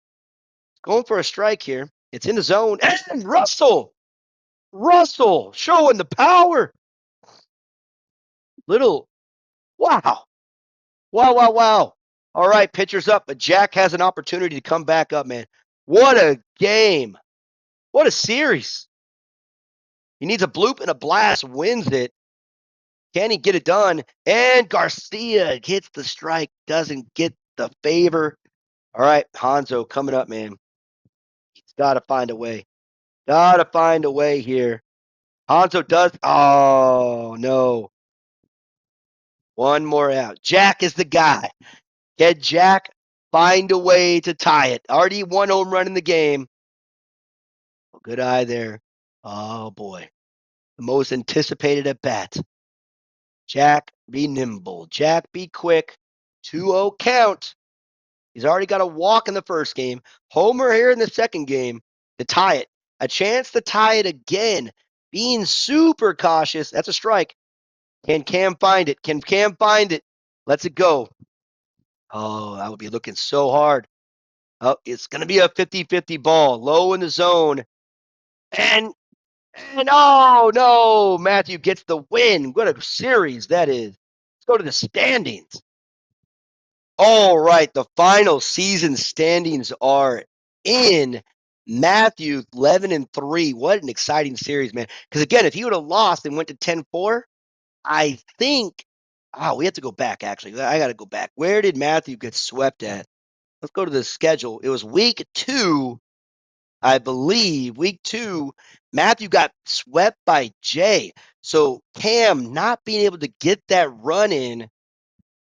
Going for a strike here. It's in the zone. And Russell showing the power. Little, wow. Wow, wow, wow. All right, pitcher's up, but Jack has an opportunity to come back up, man. What a game. What a series. He needs a bloop and a blast, wins it. Can he get it done? And Garcia hits the strike, doesn't get the favor. All right, Hanzo coming up, man. He's got to find a way. Got to find a way here. Hanzo does. Oh, no. One more out. Jack is the guy. Can Jack find a way to tie it? Already 1 home run in the game. Oh, good eye there. Oh, boy. The most anticipated at bat. Jack, be nimble. Jack, be quick. 2-0 count. He's already got a walk in the first game. Homer here in the second game to tie it. A chance to tie it again. Being super cautious. That's a strike. Can Cam find it? Can Cam find it? Let's it go. Oh, I would be looking so hard. Oh, it's going to be a 50-50 ball. Low in the zone. And oh, no. Matthew gets the win. What a series that is. Let's go to the standings. All right, the final season standings are in. Matthew 11-3. What an exciting series, man. Because again, if he would have lost and went to 10-4, I think we have to go back actually. I got to go back. Where did Matthew get swept at? Let's go to the schedule. It was week 2, I believe. Week 2, Matthew got swept by Jay. So Cam not being able to get that run in,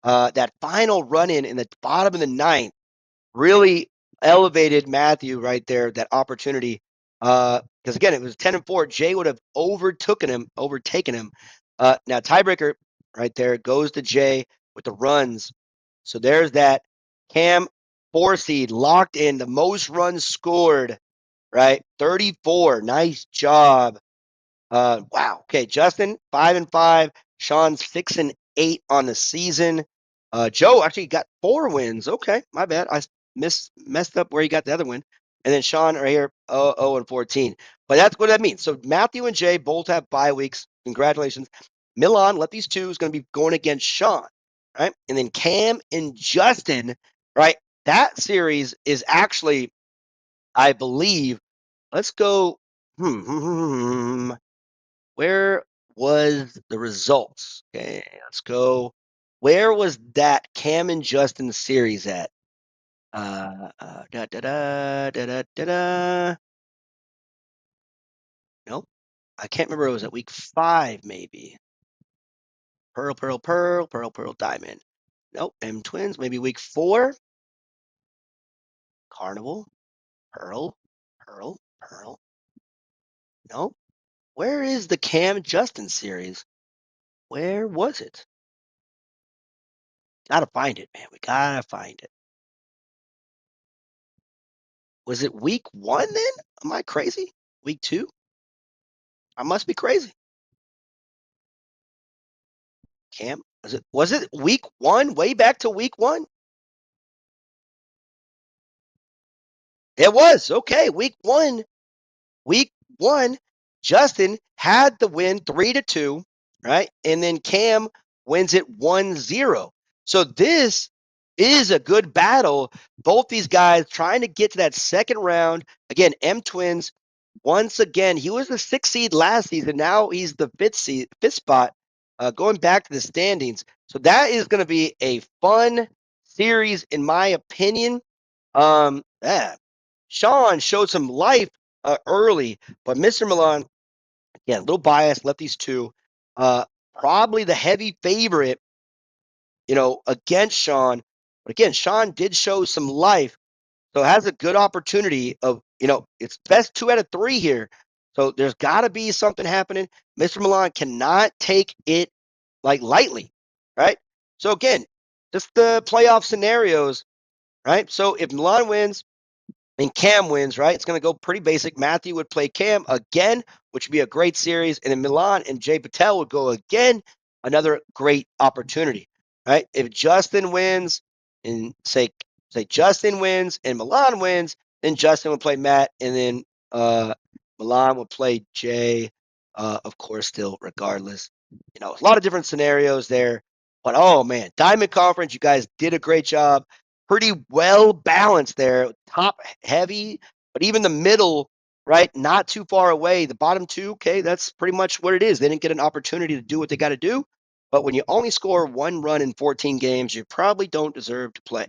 that final run in the bottom of the ninth, really elevated Matthew right there, that opportunity. Because again, it was 10-4. Jay would have overtaken him. Now tiebreaker right there goes to Jay with the runs. So there's that. Cam 4 seed locked in, the most runs scored, right? 34. Nice job. Wow. Okay, Justin 5-5. Shawn 6-8 on the season. Joe actually got 4 wins. Okay, my bad. I messed up where he got the other win. And then Shawn right here, 0 and 14. But that's what that means. So Matthew and Jay both have bye weeks. Congratulations. Milan, let these two is going to be going against Shawn, right? And then Cam and Justin, right? That series is actually, I believe, let's go. Where was the results? Okay, let's go. Where was that Cam and Justin series at? Da da da da da da da. Nope, I can't remember. It was at week 5, maybe. Pearl, pearl, pearl, pearl, pearl, diamond. Nope, Mtwins, maybe week 4. Carnival, pearl, pearl, pearl. Nope. Where is the Cam Justin series? Where was it? Gotta find it, man. We gotta find it. Was it week 1 then? Am I crazy? Week 2? I must be crazy. Cam, was it week 1? Way back to week 1? It was. Okay, week 1. Week 1, Justin had the win 3-2, right? And then Cam wins it 1-0. So this is a good battle. Both these guys trying to get to that second round. Again, Mtwins, once again, he was the 6th seed last season. Now he's the 5th spot, going back to the standings. So that is going to be a fun series, in my opinion. Yeah, Shawn showed some life early, but MrMilan, yeah, a little biased, left these two. Uh, Probably the heavy favorite, against Shawn. But again, Shawn did show some life, so has a good opportunity of, it's best 2 out of 3 here. So there's got to be something happening. MrMilan cannot take it like lightly, right? So again, just the playoff scenarios, right? So if Milan wins, and Cam wins, right? It's going to go pretty basic. Matthew would play Cam again, which would be a great series. And then Milan and JayPatel would go again, another great opportunity, right? If Justin wins and say Justin wins and Milan wins, then Justin would play Matt, and then Milan would play Jay, of course, still regardless. A lot of different scenarios there. But oh man, Diamond Conference, you guys did a great job, pretty well balanced there. Top heavy, but even the middle, right? Not too far away. The bottom two, okay, that's pretty much what it is. They didn't get an opportunity to do what they got to do. But when you only score 1 run in 14 games, you probably don't deserve to play,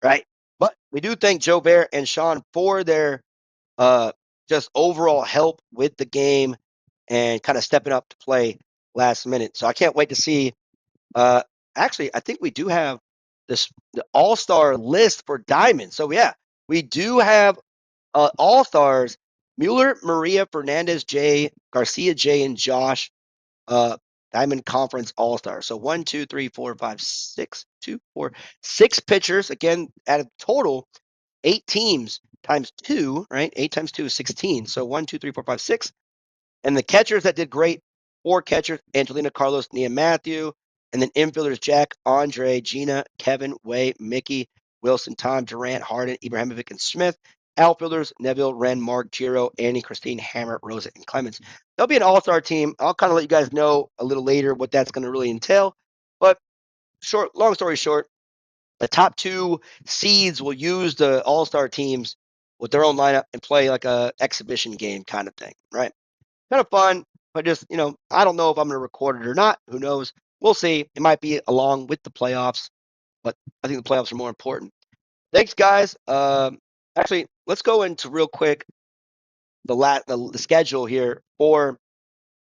right? But we do thank Joe Bear and Shawn for their uh, just overall help with the game and kind of stepping up to play last minute. So I can't wait to see. Uh, Actually, I think we do have the all-star list for Diamond. So yeah, we do have all-stars: Mueller, Maria, Fernandez, Jay, Garcia, Jay, and Josh. Diamond Conference All-Stars. So 1, 2, 3, 4, 5, 6, 2, 4, 6 pitchers. Again, at a total 8 teams times 2, right? 8 times 2 is 16. So 1, 2, 3, 4, 5, 6. And the catchers that did great, 4 catchers: Angelina, Carlos, Nia, Matthew. And then infielders: Jack, Andre, Gina, Kevin, Way, Mickey, Wilson, Tom, Durant, Harden, Ibrahimovic, and Smith. Outfielders: Neville, Ren, Mark, Giro, Annie, Christine, Hammer, Rosa, and Clemens. They'll be an all-star team. I'll kind of let you guys know a little later what that's going to really entail. But long story short, the top 2 seeds will use the all-star teams with their own lineup and play like a exhibition game kind of thing, right? Kind of fun, but just, I don't know if I'm going to record it or not. Who knows? We'll see. It might be along with the playoffs, but I think the playoffs are more important. Thanks, guys. Actually, let's go into real quick the schedule here for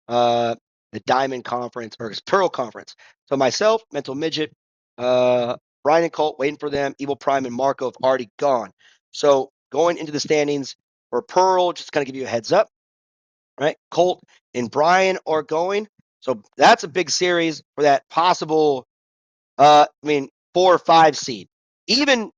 uh, the Diamond Conference or Pearl Conference. So myself, Mental Midget, Brian and Colt waiting for them. Evil Prime and Marco have already gone. So going into the standings for Pearl, just kind of give you a heads up, right? Colt and Brian are going. So that's a big series for that possible, 4 or 5 seed. Even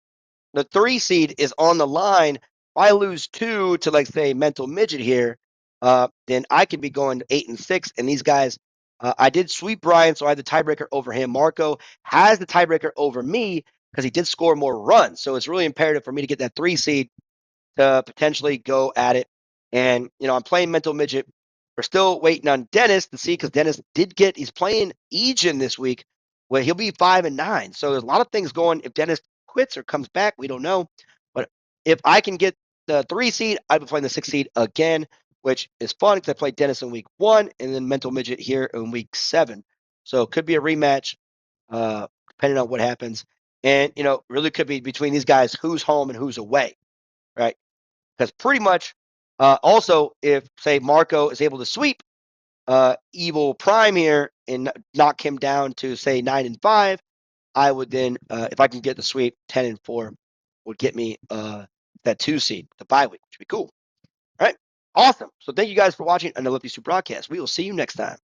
the 3 seed is on the line. If I lose 2 to, like, say, Mental Midget here, then I could be going 8 and 6, and these guys I did sweep Brian, so I had the tiebreaker over him. Marco has the tiebreaker over me because he did score more runs. So it's really imperative for me to get that 3 seed to potentially go at it. And, I'm playing Mental Midget. We're still waiting on Dennis to see because Dennis he's playing Egan this week where he'll be 5-9. So there's a lot of things going. If Dennis quits or comes back, we don't know. But if I can get the 3 seed, I'll be playing the 6 seed again, which is fun because I played Dennis in week 1 and then Mental Midget here in week 7. So it could be a rematch, depending on what happens. And, really could be between these guys who's home and who's away, right? Because pretty much, also, if, say, Marco is able to sweep Evil Prime here and knock him down to, say, 9-5, I would then, if I can get the sweep, 10-4 would get me that 2 seed, the bye week, which would be cool. All right. Awesome. So thank you guys for watching Under Lefty's 2 broadcast. We will see you next time.